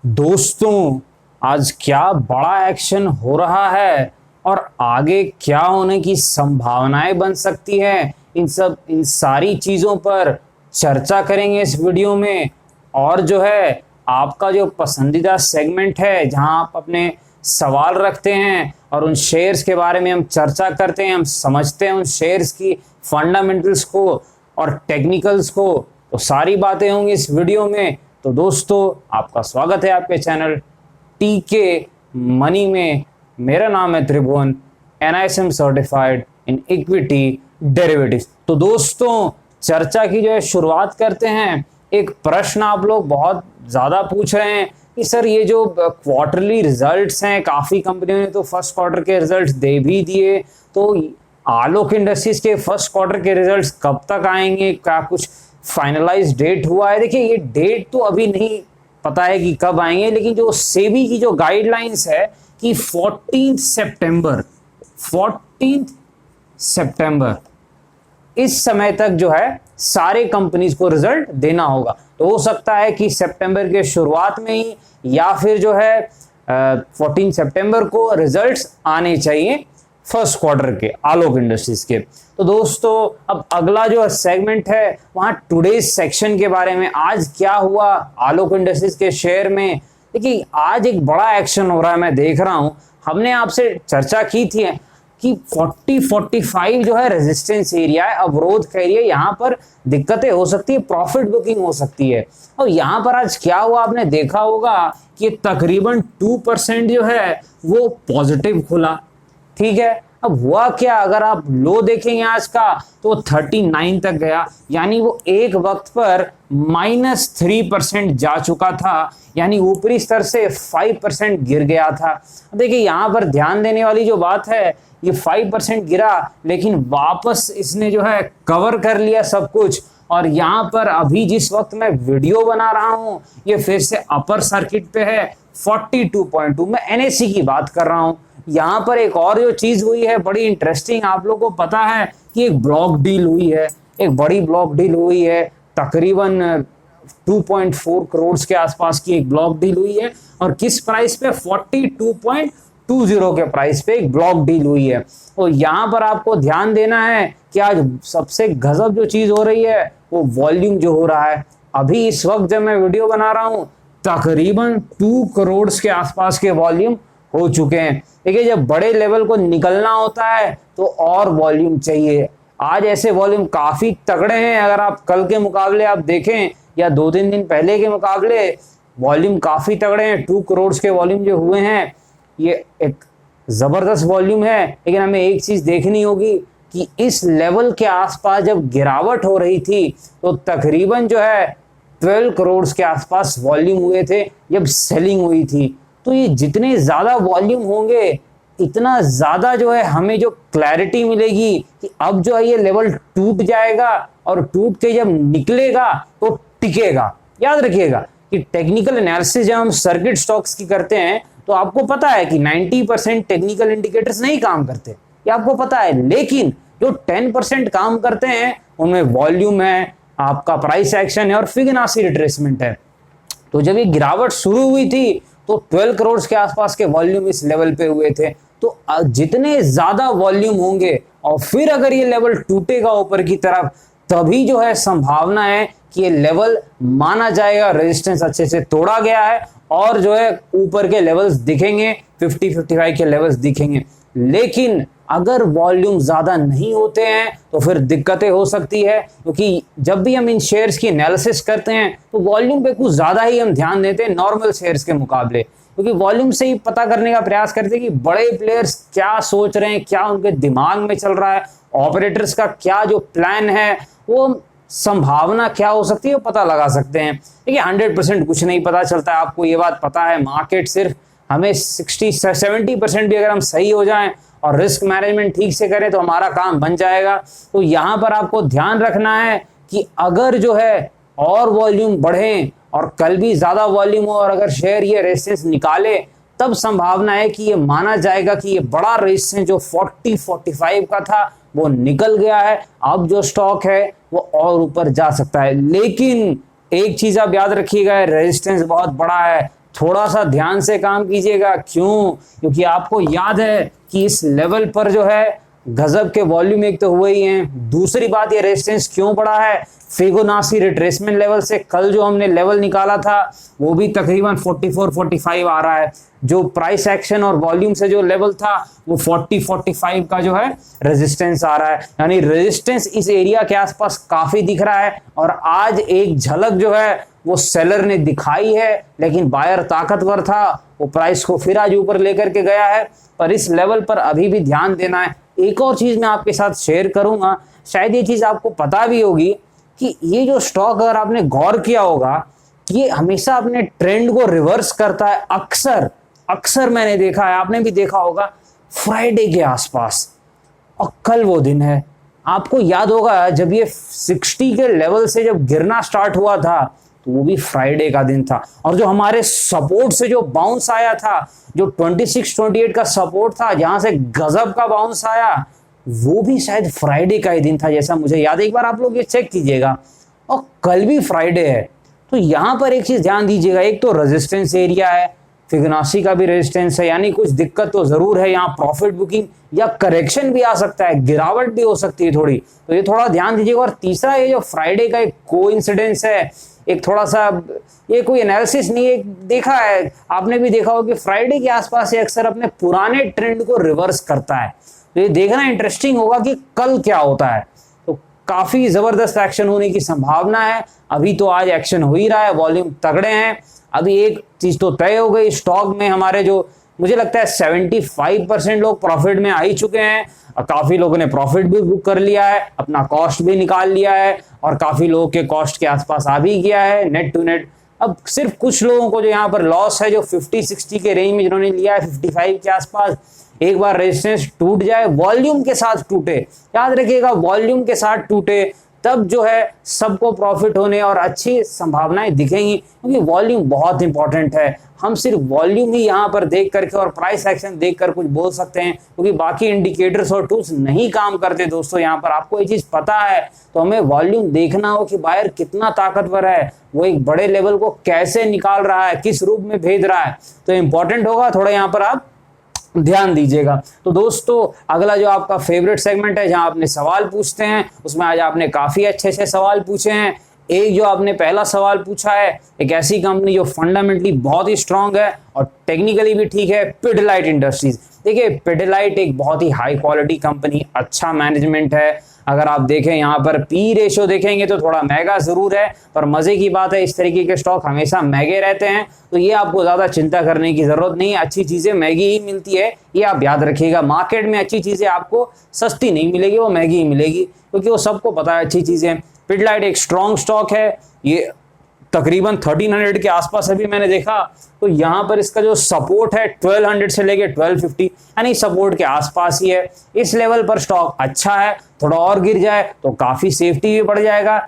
दोस्तों, आज क्या बड़ा एक्शन हो रहा है और आगे क्या होने की संभावनाएं बन सकती है, इन सारी चीजों पर चर्चा करेंगे इस वीडियो में। और जो है आपका जो पसंदीदा सेगमेंट है जहां आप अपने सवाल रखते हैं और उन शेयर्स के बारे में हम चर्चा करते हैं, हम समझते हैं उन शेयर्स की फंडामेंटल्स को और टेक्निकल्स को, तो सारी बातें होंगी इस वीडियो में। तो दोस्तों, आपका स्वागत है आपके चैनल टीके मनी में। मेरा नाम है त्रिभुवन, NISM certified in equity derivatives. तो दोस्तों, चर्चा की जो है शुरुआत करते हैं। एक प्रश्न आप लोग बहुत ज़्यादा पूछ रहे हैं कि सर ये जो क्वार्टरली रिजल्ट्स हैं, काफ़ी कंपनियों ने तो फर्स्ट क्वार्टर के रिजल्ट्स दे भी दिए, तो आलोक इंडस्ट्रीज के फर्स्ट क्वार्टर के रिजल्ट्स कब तक आएंगे, क्या कुछ फाइनलाइज डेट हुआ है? देखिए, ये डेट तो अभी नहीं पता है कि कब आएंगे, लेकिन जो सेबी की जो गाइडलाइंस है कि 14 सितंबर इस समय तक जो है सारे कंपनीज को रिजल्ट देना होगा। तो हो सकता है कि सितंबर के शुरुआत में ही या फिर जो है 14 सितंबर को रिजल्ट्स आने चाहिए फर्स्ट क्वार्टर के आलोक इंडस्ट्रीज के। तो दोस्तों, अब अगला जो सेगमेंट है वहां टुडेज सेक्शन के बारे में, आज क्या हुआ आलोक इंडस्ट्रीज के शेयर में। देखिए, आज एक बड़ा एक्शन हो रहा है, मैं देख रहा हूं। हमने आपसे चर्चा की थी कि 40-45 जो है रेजिस्टेंस एरिया है, अवरोध का एरिया, यहाँ पर दिक्कतें हो सकती है, प्रॉफिट बुकिंग हो सकती है। और यहाँ पर आज क्या हुआ, आपने देखा होगा कि तकरीबन 2% जो है वो पॉजिटिव खुला। ठीक है, अब हुआ क्या, अगर आप लो देखेंगे आज का तो 39 तक गया, यानी वो एक वक्त पर -3% जा चुका था, यानी ऊपरी स्तर से 5% गिर गया था। देखिए, यहाँ पर ध्यान देने वाली जो बात है, ये 5% गिरा, लेकिन वापस इसने जो है कवर कर लिया सब कुछ। और यहाँ पर अभी जिस वक्त मैं वीडियो बना रहा हूँ, ये फिर से अपर सर्किट पे है 42.2। मैं NSE की बात कर रहा हूँ। यहाँ पर एक और जो चीज हुई है बड़ी इंटरेस्टिंग, आप लोगों को पता है कि एक ब्लॉक डील हुई है, एक बड़ी ब्लॉक डील हुई है, तकरीबन 2.4 करोड़ के आसपास की एक ब्लॉक डील हुई है। और किस प्राइस पे? 42.20 के प्राइस पे एक ब्लॉक डील हुई है। और यहाँ पर आपको ध्यान देना है कि आज सबसे गजब जो चीज हो रही है वो वॉल्यूम जो हो रहा है। अभी इस वक्त जब मैं वीडियो बना रहा हूँ, तकरीबन 2 करोड़ के आसपास के वॉल्यूम हो चुके हैं। देखिए, जब बड़े लेवल को निकलना होता है तो और वॉल्यूम चाहिए। आज ऐसे वॉल्यूम काफी तगड़े हैं। अगर आप कल के मुकाबले आप देखें या 2-3 दिन पहले के मुकाबले, वॉल्यूम काफी तगड़े हैं। 2 करोड़ के वॉल्यूम जो हुए हैं, ये एक जबरदस्त वॉल्यूम है। लेकिन हमें एक चीज देखनी होगी कि इस लेवल के आसपास जब गिरावट हो रही थी तो तकरीबन जो है 12 करोड़ के आसपास वॉल्यूम हुए थे जब सेलिंग हुई थी। तो ये जितने ज्यादा वॉल्यूम होंगे, इतना ज्यादा जो है हमें जो क्लैरिटी मिलेगी कि अब जो है ये लेवल टूट जाएगा, और टूट के जब निकलेगा तो टिकेगा। याद रखिएगा कि टेक्निकल एनालिसिस जब हम सर्किट स्टॉक्स की करते हैं तो आपको पता है कि 90% टेक्निकल इंडिकेटर्स नहीं काम करते, ये आपको पता है। लेकिन जो 10% काम करते हैं उनमें वॉल्यूम है, आपका प्राइस एक्शन है और फिबोनाची रिट्रेसमेंट है। तो जब ये गिरावट शुरू हुई थी तो 12 करोड़ के आसपास के वॉल्यूम इस लेवल पे हुए थे। तो जितने ज्यादा वॉल्यूम होंगे और फिर अगर ये लेवल टूटेगा ऊपर की तरफ, तभी जो है संभावना है कि ये लेवल माना जाएगा रेजिस्टेंस अच्छे से तोड़ा गया है और जो है ऊपर के लेवल्स दिखेंगे, 50-55 के लेवल्स दिखेंगे। लेकिन अगर वॉल्यूम ज्यादा नहीं होते हैं तो फिर दिक्कतें हो सकती है, क्योंकि जब भी हम इन शेयर्स की एनालिसिस करते हैं तो वॉल्यूम पे कुछ ज्यादा ही हम ध्यान देते हैं नॉर्मल शेयर्स के मुकाबले, क्योंकि वॉल्यूम से ही पता करने का प्रयास करते हैं कि बड़े प्लेयर्स क्या सोच रहे हैं, क्या उनके दिमाग में चल रहा है, ऑपरेटर्स का क्या जो प्लान है, वो संभावना क्या हो सकती है, पता लगा सकते हैं। देखिए, 100% कुछ नहीं पता चलता है, आपको ये बात पता है। मार्केट सिर्फ हमें 60-70% भी अगर हम सही हो जाएं और रिस्क मैनेजमेंट ठीक से करें तो हमारा काम बन जाएगा। तो यहाँ पर आपको ध्यान रखना है कि अगर जो है और वॉल्यूम बढ़े और कल भी ज्यादा वॉल्यूम हो और अगर शेयर ये रेजिस्टेंस निकाले, तब संभावना है कि ये माना जाएगा कि ये बड़ा रेजिस्टेंस जो 40-45 का था वो निकल गया है। अब जो स्टॉक है वो और ऊपर जा सकता है। लेकिन एक चीज आप याद रखिएगा, रेजिस्टेंस बहुत बड़ा है, थोड़ा सा ध्यान से काम कीजिएगा। क्यों? क्योंकि आपको याद है कि इस लेवल पर जो है गजब के वॉल्यूम एक तो हुए ही हैं। दूसरी बात, ये रेजिस्टेंस क्यों पड़ा है? फिबोनाची रिट्रेसमेंट लेवल से कल जो हमने लेवल निकाला था वो भी तकरीबन 44-45 आ रहा है। जो प्राइस एक्शन और वॉल्यूम से जो लेवल था वो 40-45 का जो है रेजिस्टेंस आ रहा है। यानी रेजिस्टेंस इस एरिया के आसपास काफी दिख रहा है। और आज एक झलक जो है वो सेलर ने दिखाई है, लेकिन बायर ताकतवर था, वो प्राइस को फिर आज ऊपर लेकर के गया है। पर इस लेवल पर अभी भी ध्यान देना है। एक और चीज मैं आपके साथ शेयर करूंगा, शायद ये चीज आपको पता भी होगी कि ये जो स्टॉक, अगर आपने गौर किया होगा, ये हमेशा अपने ट्रेंड को रिवर्स करता है। अक्सर अक्सर मैंने देखा है, आपने भी देखा होगा, फ्राइडे के आसपास। और कल वो दिन है, आपको याद होगा जब ये 60 के लेवल से जब गिरना स्टार्ट हुआ था तो वो भी फ्राइडे का दिन था। और जो हमारे सपोर्ट से जो बाउंस आया था, जो 26-28 का सपोर्ट था, जहां से गजब का बाउंस आया, वो भी शायद फ्राइडे का ही दिन था, जैसा मुझे याद है। एक बार आप लोग ये चेक कीजिएगा। और कल भी फ्राइडे है, तो यहां पर एक चीज ध्यान दीजिएगा, एक तो रेजिस्टेंस एरिया है, फिबोनाची का भी रेजिस्टेंस है, यानी कुछ दिक्कत तो जरूर है। यहाँ प्रॉफिट बुकिंग या करेक्शन भी आ सकता है, गिरावट भी हो सकती है थोड़ी, तो ये थोड़ा ध्यान दीजिएगा। और तीसरा, ये जो फ्राइडे का एक कोइंसिडेंस है, एक थोड़ा सा, ये कोई एनालिसिस नहीं है, देखा है आपने भी देखा होगा कि फ्राइडे के आसपास ये अक्सर अपने पुराने ट्रेंड को रिवर्स करता है। तो ये देखना इंटरेस्टिंग होगा कि कल क्या होता है। तो काफी जबरदस्त एक्शन होने की संभावना है। अभी तो आज एक्शन हो ही रहा है, वॉल्यूम तगड़े हैं। अभी एक चीज तो तय हो गई, स्टॉक में हमारे जो मुझे लगता है 75% लोग प्रॉफिट में आ ही चुके हैं। और काफी लोगों ने प्रॉफिट भी बुक कर लिया है, अपना कॉस्ट भी निकाल लिया है, और काफी लोगों के कॉस्ट के आसपास आ भी गया है नेट टू नेट। अब सिर्फ कुछ लोगों को जो यहाँ पर लॉस है, जो 50-60 के रेंज में जिन्होंने लिया है, 55 के आसपास, एक बार रेजिस्टेंस टूट जाए, वॉल्यूम के साथ टूटे, याद रखिएगा वॉल्यूम के साथ टूटे, तब जो है सबको प्रॉफिट होने और अच्छी संभावनाएं दिखेंगी। क्योंकि वॉल्यूम बहुत इंपॉर्टेंट है। हम सिर्फ वॉल्यूम ही यहाँ पर देख करके और प्राइस एक्शन देख कर कुछ बोल सकते हैं, क्योंकि बाकी इंडिकेटर्स और टूल्स नहीं काम करते दोस्तों। यहाँ पर आपको ये चीज पता है, तो हमें वॉल्यूम देखना हो कि बायर कितना ताकतवर है, वो एक बड़े लेवल को कैसे निकाल रहा है, किस रूप में भेज रहा है, तो इंपॉर्टेंट होगा। थोड़ा यहाँ पर आप ध्यान दीजिएगा। तो दोस्तों, अगला जो आपका फेवरेट सेगमेंट है, जहां आपने सवाल पूछते हैं, उसमें आज आपने काफी अच्छे अच्छे सवाल पूछे हैं। एक जो आपने पहला सवाल पूछा है, एक ऐसी कंपनी जो फंडामेंटली बहुत ही स्ट्रांग है और टेक्निकली भी ठीक है, पिडिलाइट इंडस्ट्रीज। देखिए, पिडिलाइट एक बहुत ही हाई क्वालिटी कंपनी, अच्छा मैनेजमेंट है। अगर आप देखें यहाँ पर पी रेशियो देखेंगे तो थोड़ा महंगा जरूर है, पर मजे की बात है, इस तरीके के स्टॉक हमेशा महंगे रहते हैं, तो ये आपको ज्यादा चिंता करने की जरूरत नहीं है। अच्छी चीजें महंगी ही मिलती है, ये आप याद रखिएगा। मार्केट में अच्छी चीजें आपको सस्ती नहीं मिलेगी, वो महंगी ही मिलेगी, क्योंकि वो सबको पता है अच्छी चीजें। पिडिलाइट एक स्ट्रॉन्ग स्टॉक है, ये तकरीबन 1300 के आसपास अभी मैंने देखा, तो यहां पर इसका जो सपोर्ट है 1200 से लेके 1250, यानी सपोर्ट के आसपास ही है। इस लेवल पर स्टॉक अच्छा है, थोड़ा और गिर जाए तो काफी सेफ्टी भी बढ़ जाएगा।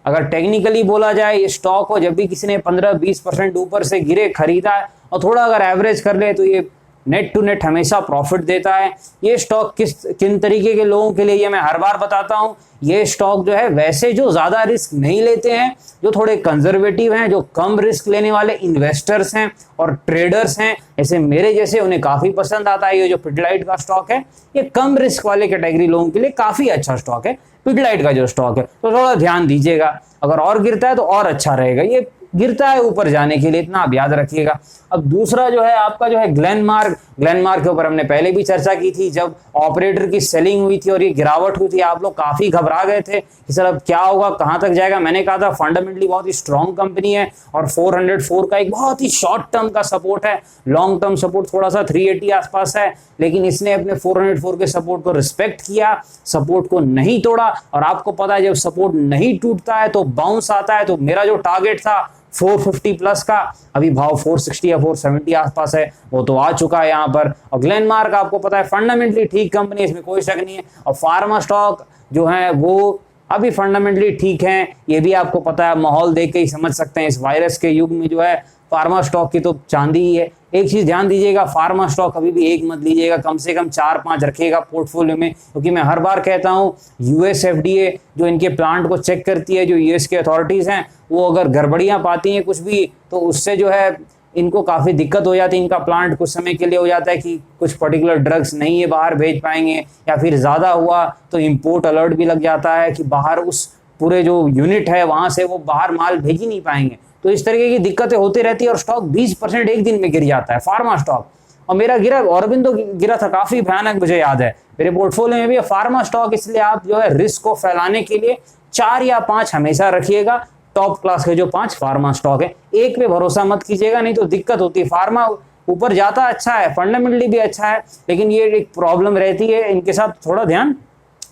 अगर टेक्निकली बोला जाए, ये स्टॉक को जब भी किसी ने 15-20% ऊपर से गिरे खरीदा है और थोड़ा अगर एवरेज कर ले, तो ये नेट टू नेट हमेशा प्रॉफिट देता है। ये स्टॉक किन तरीके के लोगों के लिए, ये मैं हर बार बताता हूं, ये स्टॉक जो है वैसे जो ज्यादा रिस्क नहीं लेते हैं, जो थोड़े कंजर्वेटिव हैं, जो कम रिस्क लेने वाले इन्वेस्टर्स हैं और ट्रेडर्स हैं, जैसे मेरे जैसे, उन्हें काफी पसंद आता है ये जो पिडिलाइट का स्टॉक है। ये कम रिस्क वाले कैटेगरी लोगों के लिए काफी अच्छा स्टॉक है पिडिलाइट का जो स्टॉक है। तो थोड़ा ध्यान दीजिएगा, अगर और गिरता है तो और अच्छा रहेगा। ये गिरता है ऊपर जाने के लिए, इतना आप याद रखिएगा। अब दूसरा जो है आपका जो है ग्लेनमार्क के ऊपर हमने पहले भी चर्चा की थी। जब ऑपरेटर की सेलिंग हुई थी और ये गिरावट हुई थी, आप लोग काफी घबरा गए थे कि सर अब क्या होगा, कहां तक जाएगा। मैंने कहा था फंडामेंटली बहुत ही स्ट्रॉन्ग कंपनी है और 404 का एक बहुत ही शॉर्ट टर्म का सपोर्ट है, लॉन्ग टर्म सपोर्ट थोड़ा सा 380 आसपास है, लेकिन इसने अपने 404 के सपोर्ट को रिस्पेक्ट किया, सपोर्ट को नहीं तोड़ा। और आपको पता है जब सपोर्ट नहीं टूटता है तो बाउंस आता है। तो मेरा जो टारगेट था 450 प्लस का, अभी भाव 460 या 470 आसपास है, वो तो आ चुका है यहाँ पर। और ग्लेनमार्क आपको पता है फंडामेंटली ठीक कंपनी, इसमें कोई शक नहीं है। और फार्मा स्टॉक जो है वो अभी फंडामेंटली ठीक है, ये भी आपको पता है, माहौल देख के ही समझ सकते हैं। इस वायरस के युग में जो है फार्मा स्टॉक की तो चांदी ही है। एक चीज ध्यान दीजिएगा, फार्मा स्टॉक कभी भी एक मत लीजिएगा, कम से कम 4-5 रखिएगा पोर्टफोलियो में, क्योंकि मैं हर बार कहता हूं यूएस एफडीए जो इनके प्लांट को चेक करती है, जो यूएस के अथॉरिटीज हैं, वो अगर गड़बड़ियां पाती हैं कुछ भी, तो उससे जो है इनको काफ़ी दिक्कत हो जाती है, इनका प्लांट कुछ समय के लिए हो जाता है कि कुछ पर्टिकुलर ड्रग्स नहीं है बाहर भेज पाएंगे, या फिर ज़्यादा हुआ तो इम्पोर्ट अलर्ट भी लग जाता है कि बाहर उस पूरे जो यूनिट है वहाँ से वो बाहर माल भेज ही नहीं पाएंगे। तो इस तरीके की दिक्कतें होती रहती है और स्टॉक 20% एक दिन में गिर जाता है, फार्मा स्टॉक। और मेरा गिरा, औरबिंदो गिरा था, काफ़ी भयानक मुझे याद है। मेरे पोर्टफोलियो में भी फार्मा स्टॉक, इसलिए आप जो है रिस्क को फैलाने के लिए 4 या 5 हमेशा रखिएगा। टॉप क्लास के जो 5 फार्मा स्टॉक है, एक पे भरोसा मत कीजिएगा, नहीं तो दिक्कत होती है। फार्मा ऊपर जाता अच्छा है, फंडामेंटली भी अच्छा है, लेकिन ये एक प्रॉब्लम रहती है, इनके साथ थोड़ा ध्यान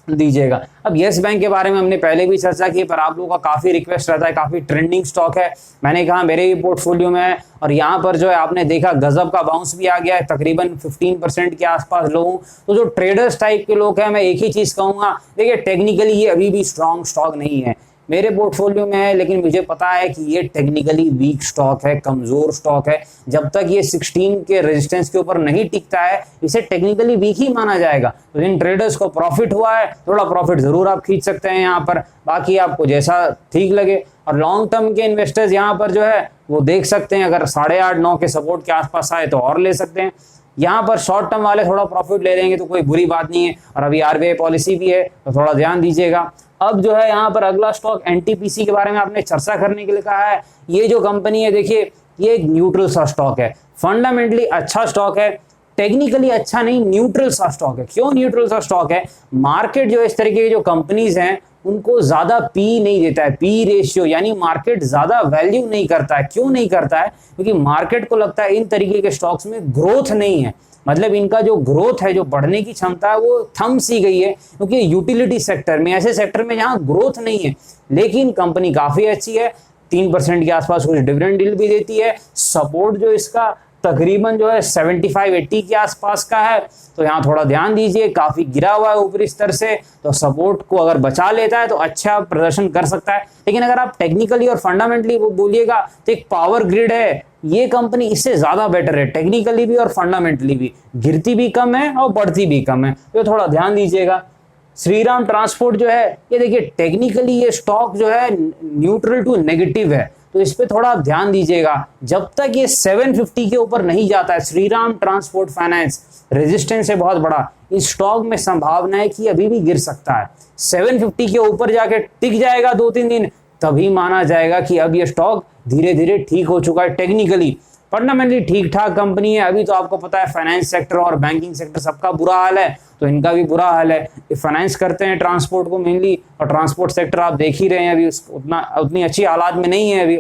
दीजिएगा। अब यस बैंक के बारे में हमने पहले भी चर्चा की, पर आप लोगों का काफ़ी रिक्वेस्ट रहता है, काफ़ी ट्रेंडिंग स्टॉक है। मैंने कहा मेरे भी पोर्टफोलियो में है, और यहाँ पर जो है आपने देखा गजब का बाउंस भी आ गया है, तकरीबन 15% के आसपास लोगों। तो जो ट्रेडर्स टाइप के लोग हैं, मैं एक ही चीज़ कहूँगा, देखिए टेक्निकली ये अभी भी स्ट्रॉन्ग स्टॉक नहीं है, मेरे पोर्टफोलियो में है, लेकिन मुझे पता है कि ये टेक्निकली वीक स्टॉक है, कमज़ोर स्टॉक है। जब तक ये 16 के रेजिस्टेंस के ऊपर नहीं टिकता है, इसे टेक्निकली वीक ही माना जाएगा। तो जिन ट्रेडर्स को प्रॉफिट हुआ है, थोड़ा प्रॉफिट ज़रूर आप खींच सकते हैं यहाँ पर, बाकी आपको जैसा ठीक लगे। और लॉन्ग टर्म के इन्वेस्टर्स यहाँ पर जो है वो देख सकते हैं, अगर 8.5-9 के सपोर्ट के आसपास आए तो और ले सकते हैं। यहाँ पर शॉर्ट टर्म वाले थोड़ा प्रॉफिट ले लेंगे तो कोई बुरी बात नहीं है, और अभी आरबीआई पॉलिसी भी है तो थोड़ा ध्यान दीजिएगा। अब जो है यहाँ पर अगला स्टॉक एनटीपीसी के बारे में आपने चर्चा करने के लिए कहा है। ये जो कंपनी है, देखिए ये एक न्यूट्रल सा स्टॉक है, फंडामेंटली अच्छा स्टॉक है, टेक्निकली अच्छा नहीं, न्यूट्रल सा स्टॉक है। क्यों न्यूट्रल सा स्टॉक है? मार्केट जो इस तरीके की जो कंपनीज हैं उनको ज्यादा पी नहीं देता है, पी रेशियो, यानी मार्केट ज्यादा वैल्यू नहीं करता है। क्यों नहीं करता है? क्योंकि मार्केट को लगता है इन तरीके के स्टॉक्स में ग्रोथ नहीं है, मतलब इनका जो ग्रोथ है, जो बढ़ने की क्षमता है, वो थम सी गई है, क्योंकि यूटिलिटी सेक्टर में, ऐसे सेक्टर में जहां ग्रोथ नहीं है। लेकिन कंपनी काफी अच्छी है, 3% के आसपास कुछ डिविडेंड डील भी देती है। सपोर्ट जो इसका तकरीबन जो है 75-80 के आसपास का है, तो यहाँ थोड़ा ध्यान दीजिए, काफी गिरा हुआ है ऊपरी स्तर से, तो सपोर्ट को अगर बचा लेता है तो अच्छा प्रदर्शन कर सकता है। लेकिन अगर आप टेक्निकली और फंडामेंटली वो बोलिएगा तो एक पावर ग्रिड है, ये कंपनी इससे ज्यादा बेटर है, टेक्निकली भी और फंडामेंटली भी, गिरती भी कम है और बढ़ती भी कम है, तो थोड़ा ध्यान दीजिएगा। श्रीराम ट्रांसपोर्ट जो है, ये देखिए टेक्निकली ये स्टॉक जो है न्यूट्रल टू नेगेटिव है, तो इस पे थोड़ा आप ध्यान दीजिएगा। जब तक ये 750 के ऊपर नहीं जाता है, श्रीराम ट्रांसपोर्ट फाइनेंस रेजिस्टेंस है बहुत बड़ा, इस स्टॉक में संभावना है कि अभी भी गिर सकता है। 750 के ऊपर जाके टिक जाएगा 2-3 दिन, तभी माना जाएगा कि अब ये स्टॉक धीरे धीरे ठीक हो चुका है। टेक्निकली फंडामेंटली ठीक ठाक कंपनी है। अभी तो आपको पता है फाइनेंस सेक्टर और बैंकिंग सेक्टर सबका बुरा हाल है, तो इनका भी बुरा हाल है। ये फाइनेंस करते हैं ट्रांसपोर्ट को मेनली, और ट्रांसपोर्ट सेक्टर आप देख ही रहे हैं अभी उतनी अच्छी हालात में नहीं है अभी,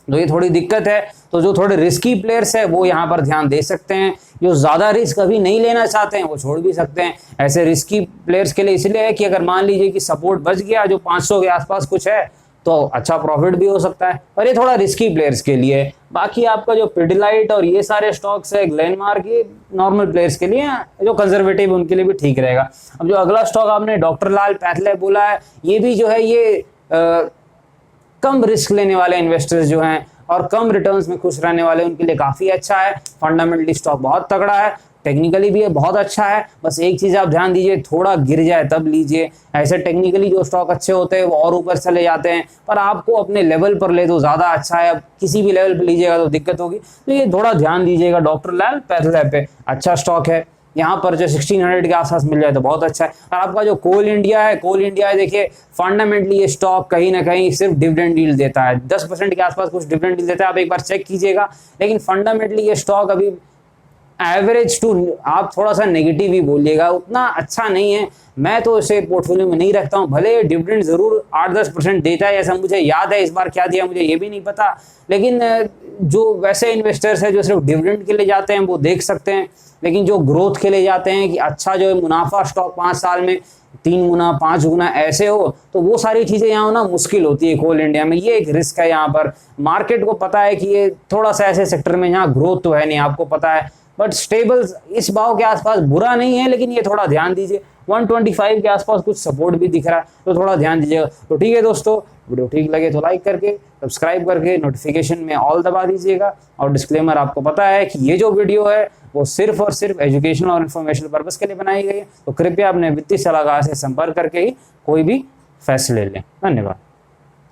तो ये थोड़ी दिक्कत है। तो जो थोड़े रिस्की प्लेयर्स है वो यहाँ पर ध्यान दे सकते हैं, जो ज्यादा रिस्क अभी नहीं लेना चाहते हैं वो छोड़ भी सकते हैं। ऐसे रिस्की प्लेयर्स के लिए इसलिए है कि अगर मान लीजिए कि सपोर्ट बच गया जो 500 के आसपास कुछ है, तो अच्छा प्रॉफिट भी हो सकता है, और ये थोड़ा रिस्की प्लेयर्स के लिए। बाकी आपका जो पिडिलाइट और ये सारे स्टॉक्स है, ग्लेनमार्क, ये नॉर्मल प्लेयर्स के लिए, जो कंजर्वेटिव उनके लिए भी ठीक रहेगा। अब जो अगला स्टॉक आपने डॉक्टर लाल पैथलैब बोला है, ये भी जो है ये कम रिस्क लेने वाले इन्वेस्टर्स जो हैं और कम रिटर्न्स में खुश रहने वाले, उनके लिए काफी अच्छा है। फंडामेंटली स्टॉक बहुत तगड़ा है, टेक्निकली भी ये बहुत अच्छा है। बस एक चीज आप ध्यान दीजिए, थोड़ा गिर जाए तब लीजिए। ऐसे टेक्निकली जो स्टॉक अच्छे होते हैं वो और ऊपर चले जाते हैं, पर आपको अपने लेवल पर ले तो ज्यादा अच्छा है। अब किसी भी लेवल पर लीजिएगा तो दिक्कत होगी, तो ये थोड़ा ध्यान दीजिएगा। डॉक्टर लाल पैथलैब पे अच्छा स्टॉक है, यहाँ पर जो 1600 के आसपास मिल जाए तो बहुत अच्छा है। और आपका जो कोल इंडिया है, कोल इंडिया है, देखिए फंडामेंटली ये स्टॉक कहीं ना कहीं सिर्फ डिविडेंड डील देता है, 10% के आसपास कुछ डिविडेंड डील देता है, आप एक बार चेक कीजिएगा। लेकिन फंडामेंटली ये स्टॉक अभी एवरेज टू, आप थोड़ा सा नेगेटिव ही बोलिएगा, उतना अच्छा नहीं है। मैं तो इसे पोर्टफोलियो में नहीं रखता हूँ, भले डिविडेंड जरूर 8-10% देता है, ऐसा मुझे याद है। इस बार क्या दिया मुझे ये भी नहीं पता, लेकिन जो वैसे इन्वेस्टर्स हैं जो सिर्फ डिविडेंड के लिए जाते हैं वो देख सकते हैं, लेकिन जो ग्रोथ के लिए जाते हैं कि अच्छा जो है मुनाफा स्टॉक 5 साल में 3 गुना 5 गुना ऐसे हो, तो वो सारी चीजें यहाँ होना मुश्किल होती है कोल इंडिया में। ये एक रिस्क है यहाँ पर। मार्केट को पता है कि ये थोड़ा सा ऐसे सेक्टर में यहाँ ग्रोथ तो है नहीं, आपको पता है, बट स्टेबल इस भाव के आसपास बुरा नहीं है, लेकिन ये थोड़ा ध्यान दीजिए। 125 के आसपास कुछ सपोर्ट भी दिख रहा है, तो थोड़ा ध्यान दीजिएगा। तो ठीक है दोस्तों, वीडियो ठीक लगे तो लाइक करके, सब्सक्राइब करके, नोटिफिकेशन में ऑल दबा दीजिएगा। और डिस्क्लेमर, आपको पता है कि ये जो वीडियो है वो सिर्फ और सिर्फ एजुकेशनल और इन्फॉर्मेशनल पर्पस के लिए बनाई गई है, तो कृपया अपने वित्तीय सलाहकार से संपर्क करके ही कोई भी फैसले लें। धन्यवाद।